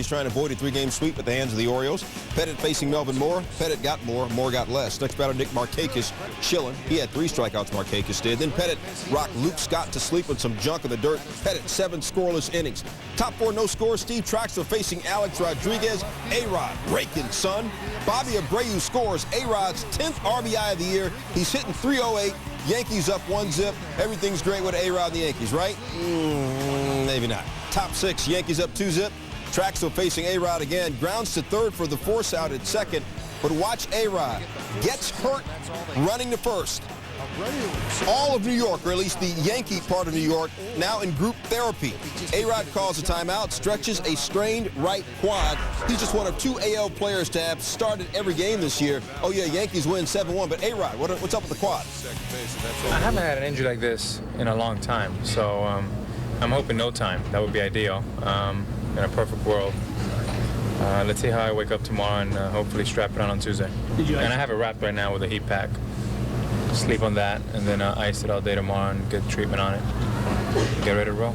He's trying to avoid a 3-game sweep at the hands of the Orioles. Pettit facing Melvin Moore. Pettit got Moore got less. Next batter, Nick Markakis chilling. He had 3 strikeouts, Markakis did. Then Pettit rocked Luke Scott to sleep on some junk in the dirt. Pettit, 7 scoreless innings. Top 4 no scores. Steve Troxler facing Alex Rodriguez. A-Rod raking, son. Bobby Abreu scores. A-Rod's 10th RBI of the year. He's hitting .308. Yankees up 1-zip. Everything's great with A-Rod and the Yankees, right? Maybe not. Top 6, Yankees up 2-zip. Troxler facing A-Rod again. Grounds to third for the force out at second. But watch A-Rod. Gets hurt running to first. All of New York, or at least the Yankee part of New York, now in group therapy. A-Rod calls a timeout, stretches a strained right quad. He's just one of 2 AL players to have started every game this year. Oh yeah, Yankees win 7-1, but A-Rod, what's up with the quad? I haven't had an injury like this in a long time, so I'm hoping no time. That would be ideal in a perfect world. Let's see how I wake up tomorrow and hopefully strap it on Tuesday. And I have it wrapped right now with a heat pack. Sleep on that and then ice it all day tomorrow and get treatment on it. Get ready to roll.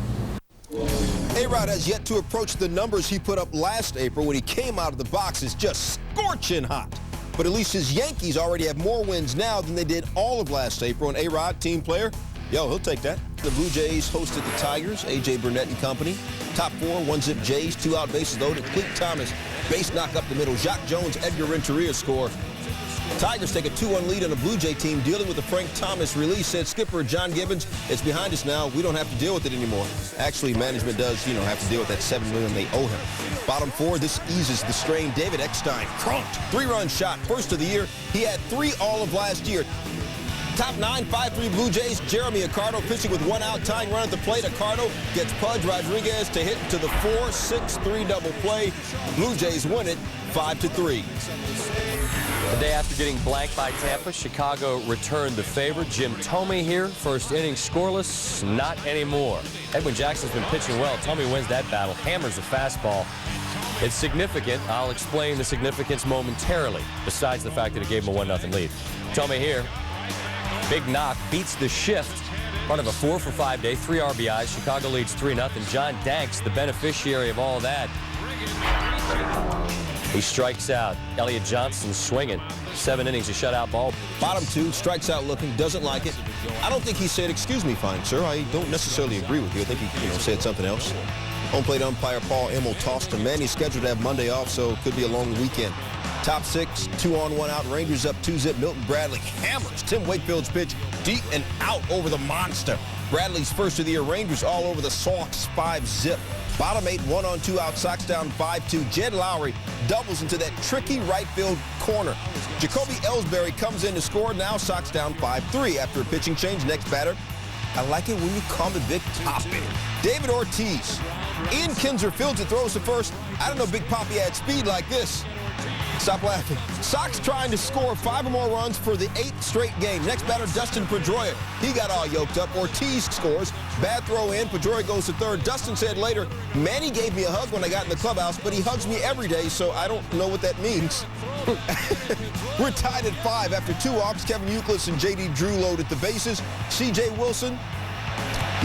A-Rod has yet to approach the numbers he put up last April when he came out of the box as just scorching hot. But at least his Yankees already have more wins now than they did all of last April. And A-Rod, team player, yo, he'll take that. The Blue Jays hosted the Tigers, A.J. Burnett and company. Top 4, 1-zip Jays, 2 out bases loaded. Clete Thomas, base knock up the middle. Jacques Jones, Edgar Renteria score. Tigers take a 2-1 lead on the Blue Jay team dealing with the Frank Thomas release. Said skipper John Gibbons, it's behind us now. We don't have to deal with it anymore. Actually, management does, have to deal with that $7 million they owe him. Bottom 4, this eases the strain. David Eckstein, crunked, 3-run shot, first of the year. He had 3 all of last year. Top 9, 5-3 Blue Jays. Jeremy Accardo pitching with 1 out, tying run at the plate. Accardo gets Pudge Rodriguez to hit to the 4-6-3 double play. Blue Jays win it 5-3. The day after getting blanked by Tampa, Chicago returned the favor. Jim Thome here, first inning scoreless, not anymore. Edwin Jackson's been pitching well. Thome wins that battle, hammers the fastball. It's significant. I'll explain the significance momentarily, besides the fact that it gave him a 1-0 lead. Thome here, big knock, beats the shift. Part of a 4-for-5 day, 3 RBIs. Chicago leads 3-0. John Danks, the beneficiary of all that. He strikes out. Elliott Johnson swinging. 7 innings, a shutout ball. Bottom 2, strikes out looking, doesn't like it. I don't think he said, excuse me, fine sir. I don't necessarily agree with you. I think he said something else. Home plate umpire Paul Emmel tossed him. Man, he's scheduled to have Monday off, so it could be a long weekend. Top 6, 2 on, 1 out. Rangers up 2-zip. Milton Bradley hammers Tim Wakefield's pitch deep and out over the monster. Bradley's first of the year. Rangers all over the Sox 5-zip. Bottom 8, 1 on, 2 out. Sox down 5-2. Jed Lowry doubles into that tricky right field corner. Jacoby Ellsbury comes in to score. Now Sox down 5-3 after a pitching change. Next batter. I like it when you call me Big Poppy. David Ortiz. Ian Kinzer fields it, throws to first. I don't know Big Poppy had speed like this. Stop laughing. Sox trying to score 5 or more runs for the 8th straight game. Next batter, Dustin Pedroia. He got all yoked up. Ortiz scores. Bad throw in. Pedroia goes to third. Dustin said later, Manny gave me a hug when I got in the clubhouse, but he hugs me every day, so I don't know what that means. We're tied at 5 after 2 walks. Kevin Youkilis and J.D. Drew loaded the bases. C.J. Wilson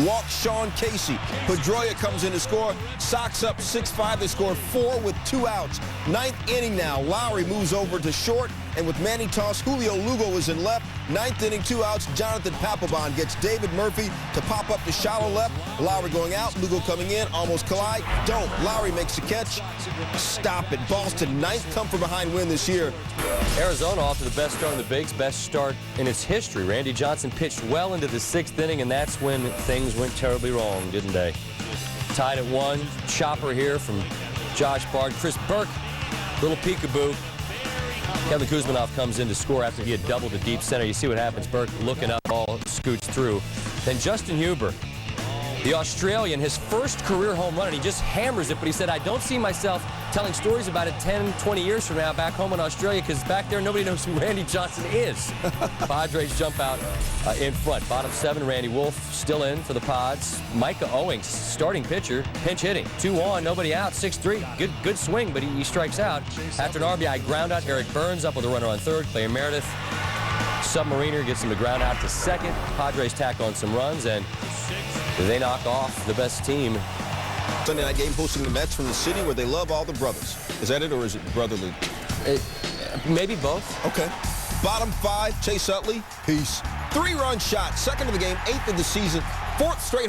walks Sean Casey. Pedroia comes in to score. Sox up 6-5. They score 4 with 2 outs. 9th inning now. Lowry moves over to short, and with Manny toss, Julio Lugo is in left. 9th inning, 2 outs. Jonathan Papelbon gets David Murphy to pop up to shallow left. Lowry going out. Lugo coming in. Almost collide. Don't. Lowry makes the catch. Stop it. Boston, 9th come-from-behind win this year. Arizona off to the best start in the Bigs, best start in its history. Randy Johnson pitched well into the 6th inning, and that's when things went terribly wrong, didn't they? Tied at 1. Chopper here from Josh Bard. Chris Burke, little peekaboo. Kevin Kuzminoff comes in to score after he had doubled the deep center. You see what happens. Burke looking up, ball scoots through. Then Justin Huber, the Australian, his first career home run, and he just hammers it, but he said, I don't see myself telling stories about it 10, 20 years from now back home in Australia, because back there nobody knows who Randy Johnson is. Padres jump out in front. Bottom 7, Randy Wolf still in for the Pods. Micah Owings, starting pitcher, pinch hitting. 2 on, nobody out, 6-3. Good swing, but he strikes out. After an RBI ground out, Eric Burns up with a runner on third. Clay Meredith, Submariner, gets him to ground out to second. Padres tack on some runs, and they knock off the best team Sunday night game hosting the Mets from the city where they love all the brothers. Is that it, or is it brotherly? Maybe both. Okay. Bottom 5, Chase Utley. Peace. 3-run shot, second of the game, 8th of the season. 4th straight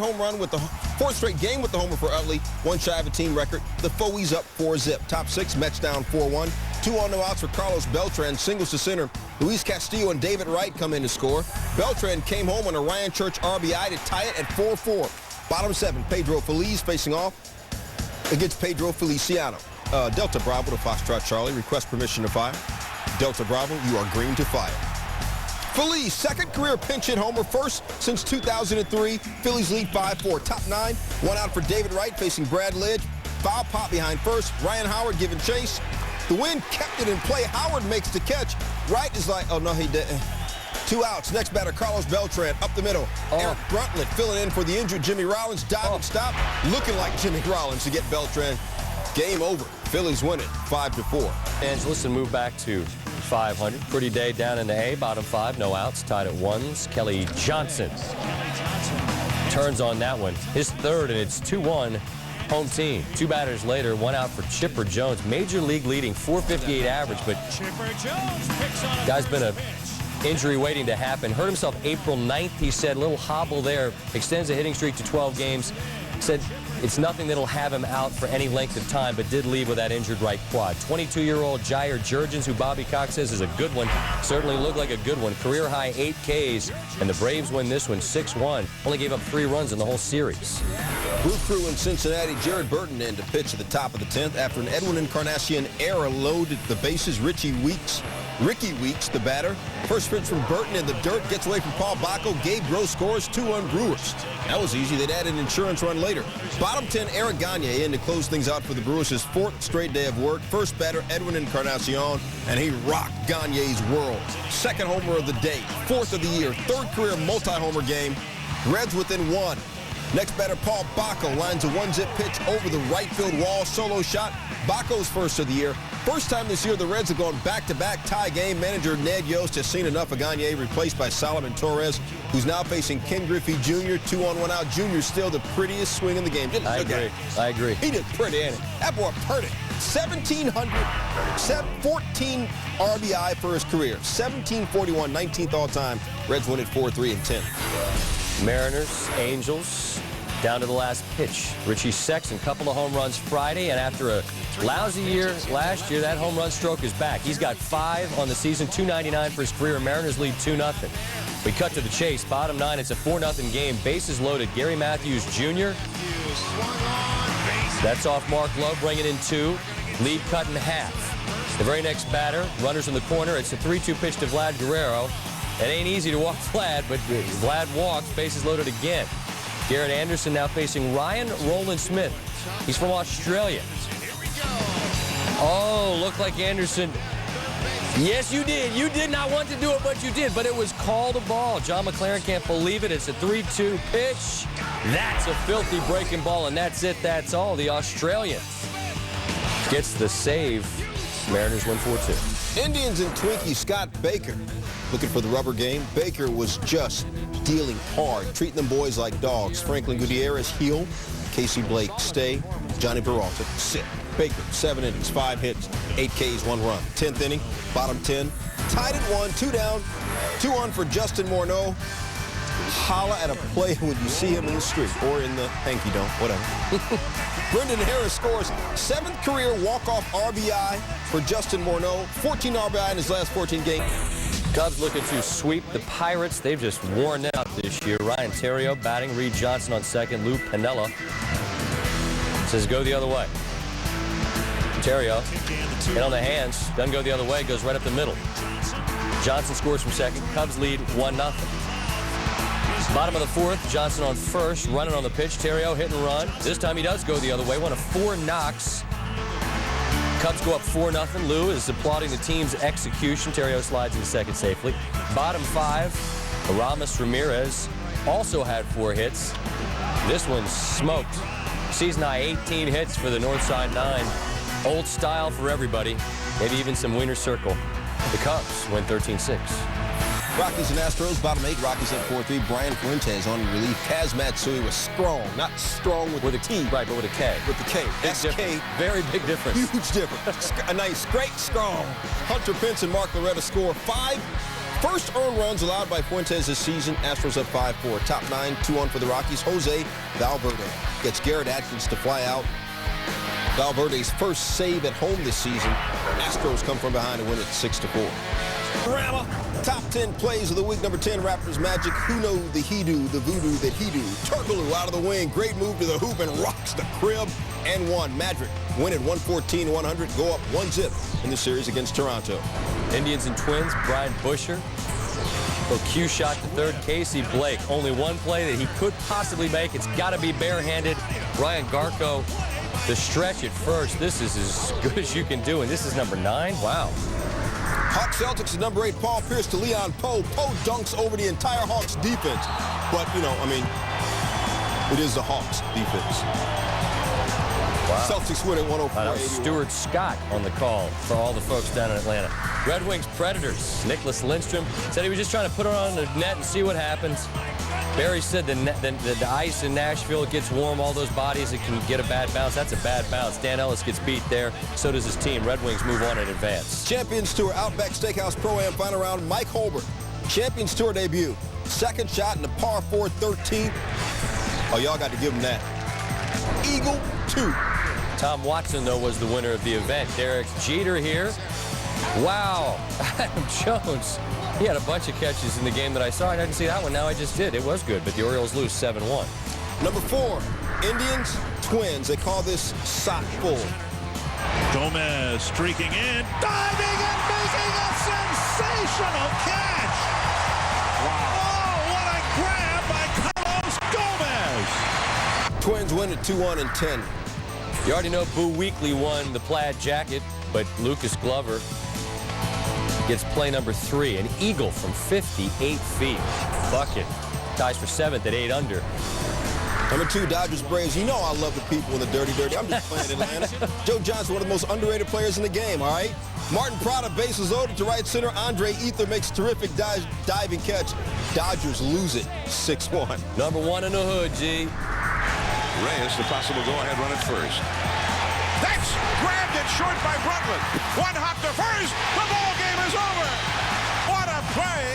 game with the homer for Utley. One shy of a team record. The Fogies up 4-zip. Top 6, Mets down 4-1. 2 on no outs for Carlos Beltran. Singles to center. Luis Castillo and David Wright come in to score. Beltran came home on a Ryan Church RBI to tie it at 4-4. Bottom 7, Pedro Feliz facing off against Pedro Feliciano. Delta Bravo to Foxtrot Charlie. Request permission to fire. Delta Bravo, you are green to fire. Feliz, second career pinch hit homer, first since 2003. Phillies lead 5-4. Top 9, 1 out for David Wright facing Brad Lidge. Foul pop behind first. Ryan Howard giving chase. The wind kept it in play. Howard makes the catch. Wright is like, oh no, he didn't. 2 outs. Next batter, Carlos Beltran up the middle. Eric Bruntlett filling in for the injured Jimmy Rollins. Diving stop, looking like Jimmy Rollins to get Beltran. Game over. Phillies win it 5-4. Angeles and move back to 500. Pretty day down in the A. Bottom 5, no outs. Tied at 1s. Kelly Johnson turns on that one. His third, and it's 2-1 home team. 2 batters later, 1 out for Chipper Jones. Major league leading .458 average, but guy's been a injury waiting to happen. Hurt himself April 9th, he said. Little hobble there. Extends the hitting streak to 12 games. Said it's nothing that'll have him out for any length of time, but did leave with that injured right quad. 22-year-old Jair Jurgens, who Bobby Cox says is a good one, certainly looked like a good one. Career high 8 Ks, and the Braves win this one 6-1. Only gave up 3 runs in the whole series. Blue Crew in Cincinnati, Jared Burton in to pitch at the top of the 10th after an Edwin Encarnacion error loaded the bases. Ricky Weeks, the batter. First pitch from Burton in the dirt, gets away from Paul Bacco. Gabe Gross scores, 2-1 Brewers. That was easy. They'd add an insurance run later. Bottom 10, Eric Gagne in to close things out for the Brewers. His 4th straight day of work. First batter, Edwin Encarnacion, and he rocked Gagne's world. Second homer of the day, 4th of the year, 3rd career multi-homer game. Reds within 1. Next batter, Paul Bacco lines a 1-zip pitch over the right field wall. Solo shot. Bacco's first of the year. First time this year the Reds have gone back-to-back tie game. Manager Ned Yost has seen enough of Gagne, replaced by Solomon Torres, who's now facing Ken Griffey Jr. 2 on 1 out. Jr. still the prettiest swing in the game. I agree. He did pretty, ain't it? That boy pretty. 14 RBI for his career. 1741, 19th all-time. Reds win it 4-3 and 10. Mariners, Angels, down to the last pitch. Richie Sexton, couple of home runs Friday, and after a lousy year last year, that home run stroke is back. He's got 5 on the season, 299 for his career. Mariners lead 2-0. We cut to the chase. Bottom 9, it's a 4-0 game. Bases loaded. Gary Matthews Jr. That's off Mark Love, bringing in 2. Lead cut in half. The very next batter, runners in the corner. It's a 3-2 pitch to Vlad Guerrero. It ain't easy to walk Vlad, but Vlad walks. Bases loaded again. Garrett Anderson now facing Ryan Roland Smith. He's from Australia. Oh, looked like Anderson. Yes, you did. You did not want to do it, but you did. But it was called a ball. John McLaren can't believe it. It's a 3-2 pitch. That's a filthy breaking ball, and that's it. That's all. The Australian gets the save. Mariners win 4-2. Indians and Twinkie Scott Baker looking for the rubber game. Baker was just dealing hard, treating them boys like dogs. Franklin Gutierrez heel, Casey Blake stay, Johnny Peralta sit. Baker 7 innings, 5 hits, 8 Ks, 1 run. 10th inning, bottom 10, tied at 1, 2 down, 2 on for Justin Morneau. Holla at a play when you see him in the street or in the hanky-donk, whatever. Brendan Harris scores 7th career walk-off RBI for Justin Morneau. 14 RBI in his last 14 games. Cubs looking to sweep the Pirates. They've just worn out this year. Ryan Theriot batting. Reed Johnson on second. Lou Piniella says go the other way. Theriot hit on the hands. Doesn't go the other way. Goes right up the middle. Johnson scores from second. Cubs lead 1-0. Bottom of the 4th, Johnson on first, running on the pitch. Theriot hit and run. This time he does go the other way. 1 of 4 knocks. Cubs go up 4-0. Lou is applauding the team's execution. Theriot slides into second safely. Bottom 5, Aramis Ramirez also had 4 hits. This one smoked. Season high 18 hits for the Northside 9. Old style for everybody. Maybe even some winner's circle. The Cubs win 13-6. Rockies and Astros, bottom 8. Rockies up 4-3. Brian Fuentes on relief. Kaz Matsui was strong, not strong with a T. Right, but with a K. With the K. S-K. Very big difference. Huge difference. A nice, great, strong. Hunter Pence and Mark Loretta score 5. First earned runs allowed by Fuentes this season. Astros up 5-4. Top 9, 2-1 for the Rockies. Jose Valverde gets Garrett Atkins to fly out. Valverde's first save at home this season. Astros come from behind to win it 6-4. Rama, top 10 plays of the week. Number 10, Raptors Magic. Who know the he-do, the voodoo that he do. Turkaloo out of the wing. Great move to the hoop and rocks the crib and one. Magic win at 114-100. Go up 1-0 in the series against Toronto. Indians and Twins, Brian Busher. Q shot to third, Casey Blake. Only one play that he could possibly make. It's got to be barehanded. Ryan Garco, the stretch at first. This is as good as you can do, and this is number 9. Wow. Hawks Celtics is number 8. Paul Pierce to Leon Poe. Poe dunks over the entire Hawks defense. But, you know, I mean, it is the Hawks defense. Wow. Celtics win at 104. That was Stuart Scott on the call for all the folks down in Atlanta. Red Wings Predators. Nicholas Lindstrom said he was just trying to put it on the net and see what happens. Barry said the ice in Nashville gets warm, all those bodies, it can get a bad bounce. That's a bad bounce. Dan Ellis gets beat there. So does his team. Red Wings move on in advance. Champions Tour Outback Steakhouse Pro-Am final round. Mike Holbert. Champions Tour debut. Second shot in the par 4 13th. Oh, y'all got to give him that. Eagle 2. Tom Watson, though, was the winner of the event. Derek Jeter here. Wow. Adam Jones. He had a bunch of catches in the game that I saw. I didn't see that one. Now I just did. It was good, but the Orioles lose 7-1. Number 4, Indians, Twins. They call this sock full. Gomez streaking in, diving and making a sensational catch. Wow. Oh, what a grab by Carlos Gomez. Twins win at 2-1 and 10. You already know Boo Weekley won the plaid jacket, but Lucas Glover gets play number 3, an eagle from 58 feet. Bucket ties for 7th at 8 under. Number 2, Dodgers Braves. You know I love the people in the dirty. I'm just playing Atlanta. Joe Johnson, one of the most underrated players in the game, all right? Martin Prada, bases loaded to right center. Andre Ether makes terrific diving catch. Dodgers lose it 6-1. Number 1 in the hood, G. Reyes, the possible go-ahead run at first. That's grabbed it short by Brooklyn. One hop to first. The ball game is over. What a play.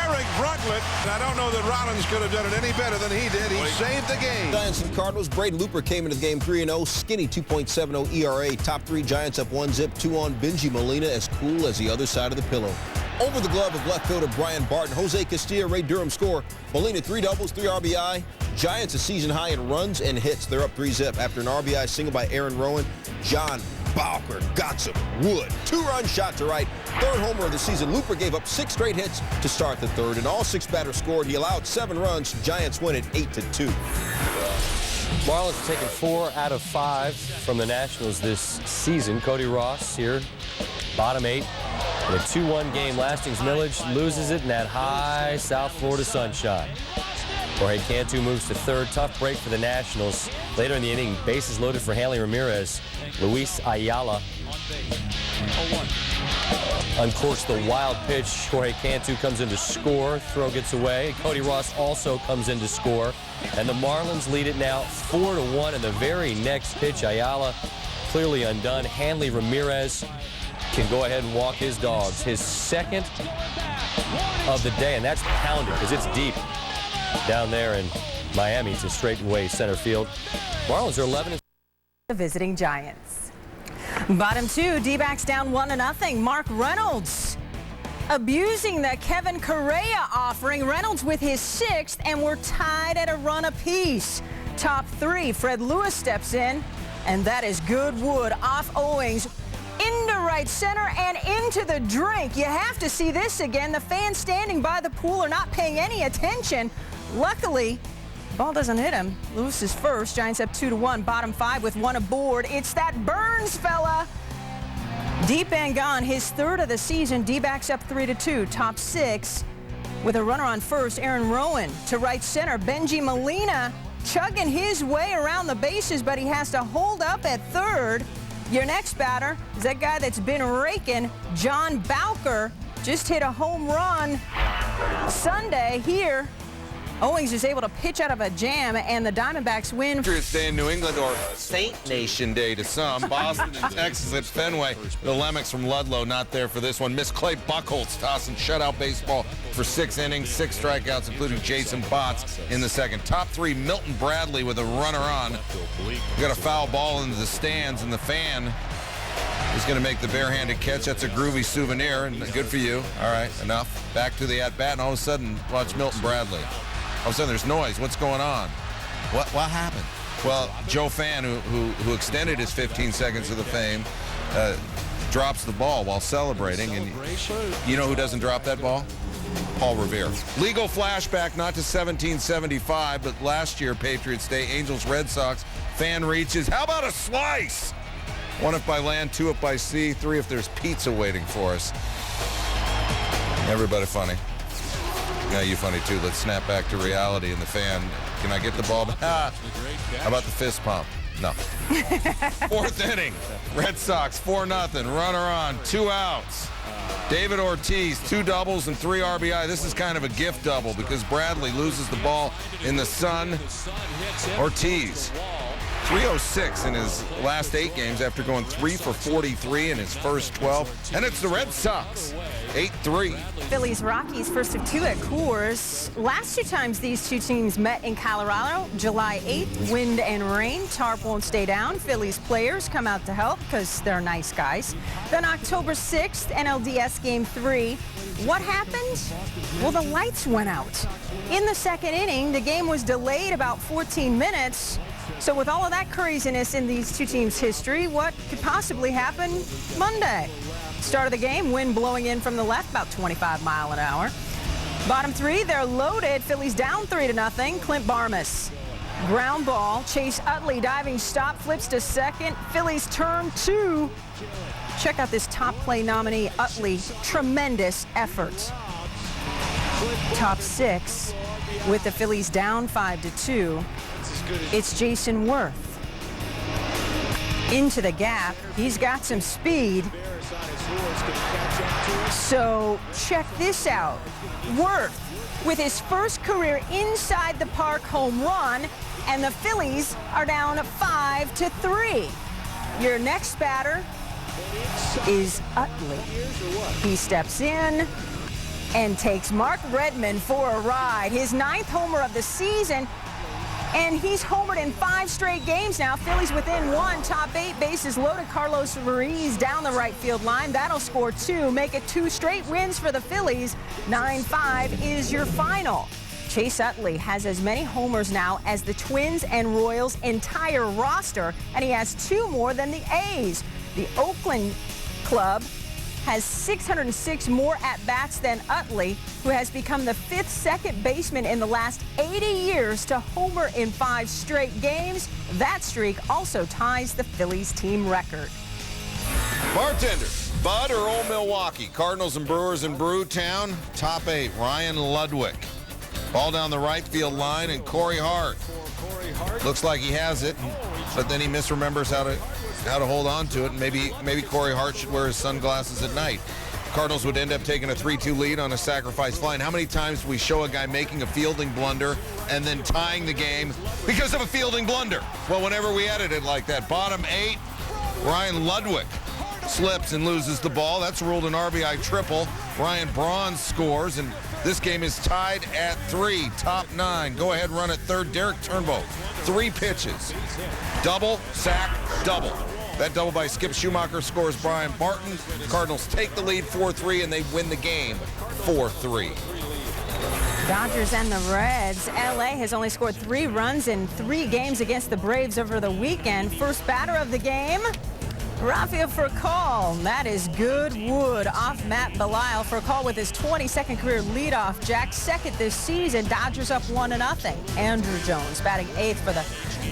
Eric Brooklyn. I don't know that Rollins could have done it any better than he did. He saved the game. Giants and Cardinals. Brady Looper came into the game 3-0. Skinny 2.70 ERA. Top 3 Giants up 1-0. 2-on. Benji Molina as cool as the other side of the pillow. Over the glove of left fielder Brian Barton. Jose Castillo, Ray Durham score. Molina 3 doubles, 3 RBI. Giants a season high in runs and hits. They're up 3-0 after an RBI single by Aaron Rowan. John Bowker got some wood. 2-run shot to right. 3rd homer of the season. Looper gave up 6 straight hits to start the 3rd, and all 6 batters scored. He allowed 7 runs. Giants win it 8-2. Marlins have taken 4 out of 5 from the Nationals this season. Cody Ross here, bottom 8. In a 2-1 game, Lastings Millage loses it in that high South Florida sunshine. Jorge Cantu moves to 3rd. Tough break for the Nationals. Later in the inning, bases loaded for Hanley Ramirez. Luis Ayala uncorks the wild pitch. Jorge Cantu comes in to score. Throw gets away. Cody Ross also comes in to score. And the Marlins lead it now 4-1 in the very next pitch. Ayala clearly undone. Hanley Ramirez can go ahead and walk his dogs. His 2nd of the day, and that's pounded because it's deep down there in Miami to straightaway center field. Marlins are 11. The visiting Giants. Bottom 2, D-backs down 1-0. Mark Reynolds abusing the Kevin Correa offering. Reynolds with his 6th, and we're tied at a run apiece. Top 3, Fred Lewis steps in, and that is good wood off Owings into right center and into the drink. You have to see this again. The fans standing by the pool are not paying any attention. Luckily, the ball doesn't hit him. Lewis is first. Giants up 2-1. Bottom 5 with 1 aboard. It's that Burns fella. Deep and gone. His 3rd of the season. D-backs up 3-2. Top 6 with a runner on first. Aaron Rowan to right center. Benji Molina chugging his way around the bases, but he has to hold up at 3rd. Your next batter is that guy that's been raking, John Bowker. just hit a home run Sunday here. Owings is able to pitch out of a jam, and the Diamondbacks win. Patriots Day in New England, or Saint Nation Day to some. Boston and Texas at Fenway. The Lemmings from Ludlow not there for this one. Miss Clay Buchholz tossing shutout baseball for 6 innings, 6 strikeouts, including Jason Botts in the second. Top 3, Milton Bradley with a runner on. We got a foul ball into the stands, and the fan is going to make the barehanded catch. That's a groovy souvenir, and good for you. All right, enough. Back to the at-bat, and all of a sudden, watch Milton Bradley. All of a sudden, there's noise. What's going on? What happened? Well, Joe Fan, who extended his 15 seconds of the fame, drops the ball while celebrating. And you know who doesn't drop that ball? Paul Revere. Legal flashback, not to 1775, but last year, Patriots Day, Angels-Red Sox. Fan reaches. How about a slice? 1 if by land, 2 if by sea, 3 if there's pizza waiting for us. Everybody funny. Yeah, you funny too. Let's snap back to reality and the fan. Can I get the ball back? How about the fist pump? No. 4th inning. Red Sox 4-0. Runner on. 2 outs. David Ortiz, 2 doubles and 3 RBI. This is kind of a gift double because Bradley loses the ball in the sun. Ortiz, 306 in his last 8 games after going 3 for 43 in his first 12. And it's the Red Sox. 8-3. Phillies Rockies, first of 2 at Coors. Last 2 times these 2 teams met in Colorado, July 8th, wind and rain. Tarp won't stay down. Phillies players come out to help because they're nice guys. Then October 6th, NLDS Game 3. What happened? Well, the lights went out. In the 2nd inning, the game was delayed about 14 minutes. So with all of that craziness in these 2 teams' history, what could possibly happen Monday? Start of the game, wind blowing in from the left, about 25 miles an hour. Bottom 3, they're loaded. Phillies down 3-0. Clint Barmas. Ground ball. Chase Utley diving stop, flips to second. Phillies turn 2. Check out this top play nominee, Utley. Tremendous effort. Top 6 with the Phillies down 5-2. It's Jason Worth. Into the gap. He's got some speed. So check this out. Worth with his first career inside the park home run, and the Phillies are down 5-3. Your next batter is Utley. He steps in and takes Mark Redmond for a ride. His 9th homer of the season. And he's homered in 5 straight games now. Phillies within 1, top 8, bases loaded. Carlos Ruiz down the right field line. That'll score 2, make it 2 straight wins for the Phillies. 9-5 is your final. Chase Utley has as many homers now as the Twins and Royals' entire roster, and he has 2 more than the A's. The Oakland club has 606 more at-bats than Utley, who has become the 5th second baseman in the last 80 years to homer in 5 straight games. That streak also ties the Phillies team record. Bartender, Bud or Old Milwaukee? Cardinals and Brewers in Brewtown. Top 8, Ryan Ludwig. Ball down the right field line, and Corey Hart. Looks like he has it, but then he misremembers how to hold on to it, and maybe Corey Hart should wear his sunglasses at night. Cardinals would end up taking a 3-2 lead on a sacrifice fly. And how many times do we show a guy making a fielding blunder and then tying the game because of a fielding blunder? Well, whenever we edit it like that. Bottom 8, Ryan Ludwig slips and loses the ball. That's ruled an RBI triple. Ryan Braun scores, and this game is tied at 3. Top 9. Go ahead, run at third. Derek Turnbow, 3 pitches. Double, sack, double. That double by Skip Schumacher scores Brian Barton. Cardinals take the lead 4-3, and they win the game 4-3. Dodgers and the Reds. LA has only scored 3 runs in 3 games against the Braves over the weekend. First batter of the game, Rafael Furcal. That is good wood off Matt Belisle. Furcal with his 22nd career leadoff jack, 2nd this season. Dodgers up 1-0. Andrew Jones batting 8th for the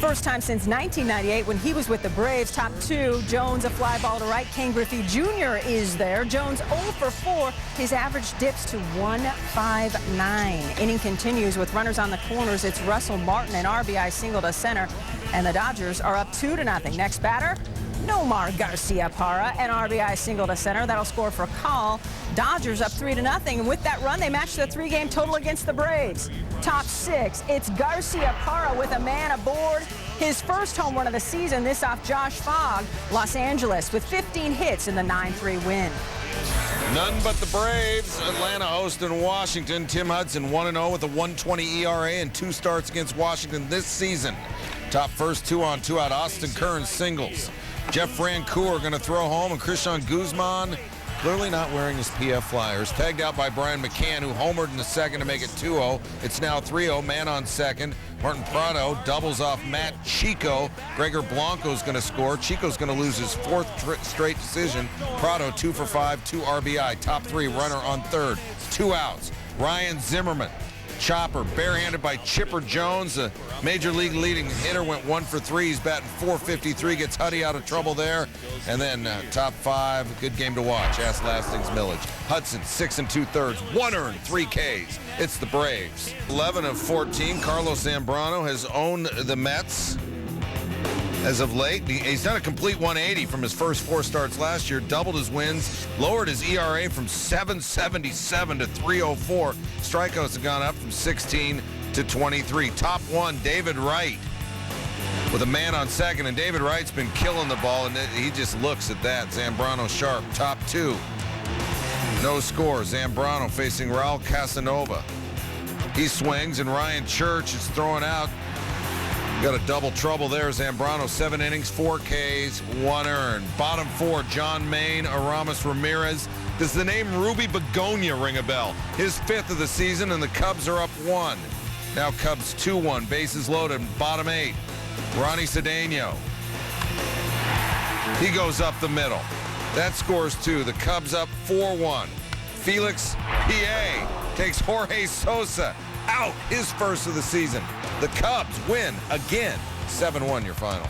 first time since 1998 when he was with the Braves. Top 2, Jones a fly ball to right. Ken Griffey Jr. is there. Jones 0 for 4. His average dips to 1.59. Inning continues with runners on the corners. It's Russell Martin, an RBI single to center. And the Dodgers are up 2-0. Next batter, Nomar Garcia-Parra, an RBI single to center. That'll score for Call. Dodgers up 3-0. And with that run, they match the 3-game total against the Braves. Top 6, it's Garcia-Parra with a man aboard. His first home run of the season, this off Josh Fogg. Los Angeles with 15 hits in the 9-3 win. None but the Braves. Atlanta hosting Washington. Tim Hudson 1-0 with a 1.20 ERA and 2 starts against Washington this season. Top first 2-on-2 out. Austin Kearns singles. Jeff Francoeur going to throw home, and Christian Guzman clearly not wearing his PF Flyers. Tagged out by Brian McCann, who homered in the second to make it 2-0. It's now 3-0. Man on second. Martin Prado doubles off Matt Chico. Gregor Blanco's going to score. Chico's going to lose his 4th straight decision. Prado 2 for 5, 2 RBI. Top 3, runner on third. 2 outs. Ryan Zimmerman. Chopper barehanded by Chipper Jones. The major league leading hitter went 1 for 3. He's batting .453. Gets Huddy out of trouble there. And then top 5, good game to watch. Ask Lastings Millage. Hudson 6 2/3, 1 earned, 3 Ks. It's the Braves. 11 of 14. Carlos Zambrano has owned the Mets as of late. He's done a complete 180 from his first 4 starts last year, doubled his wins, lowered his ERA from 7.77 to 3.04. Strikeouts have gone up from 16 to 23. Top 1, David Wright with a man on second, and David Wright's been killing the ball, and he just looks at that. Zambrano sharp. Top 2, no score. Zambrano facing Raul Casanova. He swings, and Ryan Church is throwing out. Got a double trouble there. Zambrano, 7 innings, 4 Ks, 1 earned. Bottom 4, John Maine, Aramis Ramirez. Does the name Ruby Begonia ring a bell? His 5th of the season, and the Cubs are up 1. Now Cubs 2-1, bases loaded. Bottom 8, Ronnie Cedeno. He goes up the middle. That scores 2. The Cubs up 4-1. Felix P.A. takes Jorge Sosa out, his first of the season. The Cubs win again. 7-1 your final.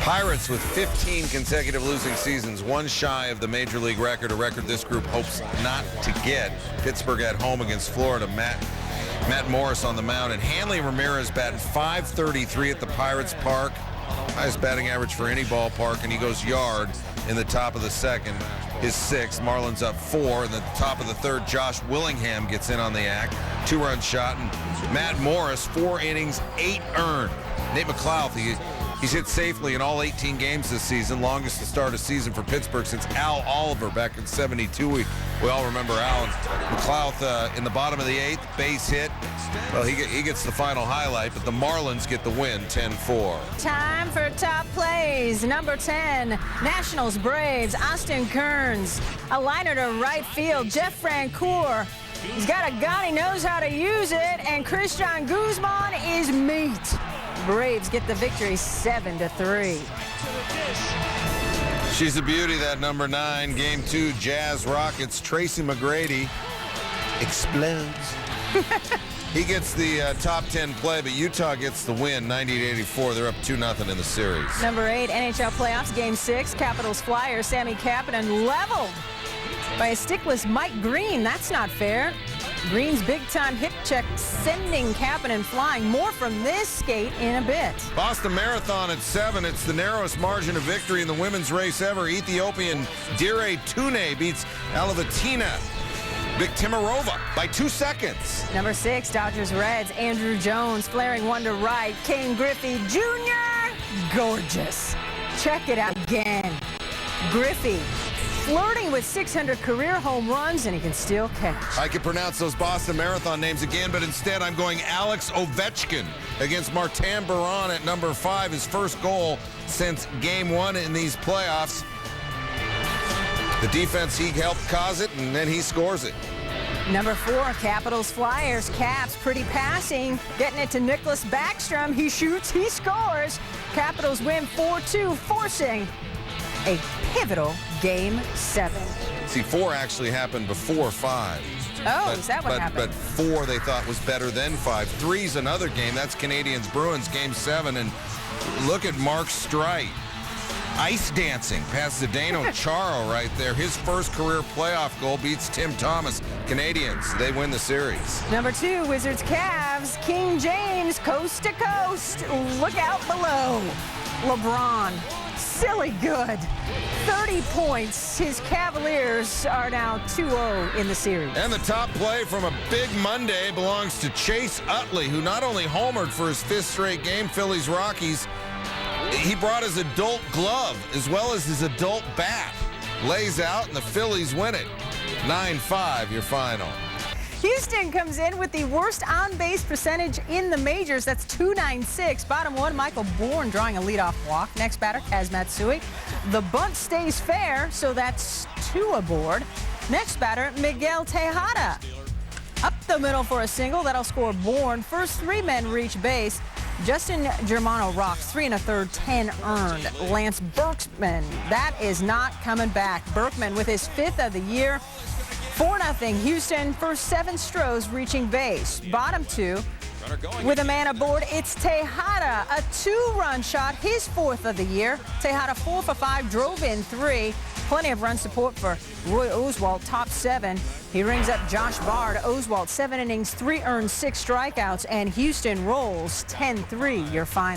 Pirates with 15 consecutive losing seasons, 1 shy of the major league record, a record this group hopes not to get. Pittsburgh at home against Florida. Matt Morris on the mound, and Hanley Ramirez batting .533 at the Pirates Park. Highest batting average for any ballpark, and he goes yard in the top of the second. His 6th. Marlins up 4. In the top of the 3rd, Josh Willingham gets in on the act. 2-run shot, and Matt Morris, 4 innings, 8 earned. Nate McLouth, he's hit safely in all 18 games this season, longest to start a season for Pittsburgh since Al Oliver back in '72. We all remember Al. McLouth in the bottom of the 8th, base hit. Well, he gets the final highlight, but the Marlins get the win, 10-4. Time for top plays. Number 10, Nationals Braves, Austin Kearns. A liner to right field, Jeff Francoeur. He's got a gun, he knows how to use it, and Christian Guzman is meat. Braves get the victory 7-3. She's a beauty, that number 9. Game 2, Jazz Rockets. Tracy McGrady explodes. He gets the top 10 play, but Utah gets the win, 90-84. They're up 2-0 in the series. Number 8, NHL playoffs, Game 6, Capitals Flyers. Sammy Kapanen leveled by a stickless Mike Green. That's not fair. Green's big-time hip check sending Kapanen flying. More from this skate in a bit. Boston Marathon at 7. It's the narrowest margin of victory in the women's race ever. Ethiopian Dire Tune beats Alavatina Viktimirova by 2 seconds. Number 6, Dodgers Reds. Andrew Jones flaring one to right. King Griffey Jr. Gorgeous. Check it out again. Griffey flirting with 600 career home runs, and he can still catch. I could pronounce those Boston Marathon names again, but instead I'm going Alex Ovechkin against Martin Baron at number 5. His first goal since Game 1 in these playoffs. The defense, he helped cause it, and then he scores it. Number 4, Capitals Flyers. Caps pretty passing, getting it to Nicholas Backstrom. He shoots, he scores. Capitals win 4-2, forcing a pivotal Game 7. See, 4 actually happened before 5. Oh, is that what happened? But 4 they thought was better than 5. 3's another game. That's Canadiens-Bruins, Game 7. And look at Mark Streit. ice dancing past Zdeno Chara right there. His first career playoff goal beats Tim Thomas. Canadians, they win the series. Number 2, Wizards Cavs. King James, coast to coast. Look out below. LeBron, silly good. 30 points. His Cavaliers are now 2-0 in the series. And the top play from a big Monday belongs to Chase Utley, who not only homered for his 5th straight game, Phillies Rockies, he brought his adult glove as well as his adult bat. Lays out and the Phillies win it. 9-5 your final. Houston comes in with the worst on-base percentage in the majors. That's .296. Bottom 1, Michael Bourne drawing a leadoff walk. Next batter, Kaz Matsui. The bunt stays fair, so that's 2 aboard. Next batter, Miguel Tejada. Up the middle for a single. That'll score Bourne. First 3 men reach base. Justin Germano rocks 3 1/3, 10 earned. Lance Berkman, that is not coming back. Berkman with his 5th of the year. 4-0 Houston. First 7 Stros reaching base. Bottom 2, with a man aboard, it's Tejada. A 2-run shot, his 4th of the year. Tejada 4 for 5, drove in 3. Plenty of run support for Roy Oswalt, top 7. He rings up Josh Bard. Oswalt, 7 innings, 3 earned, 6 strikeouts, and Houston rolls 10-3 your final.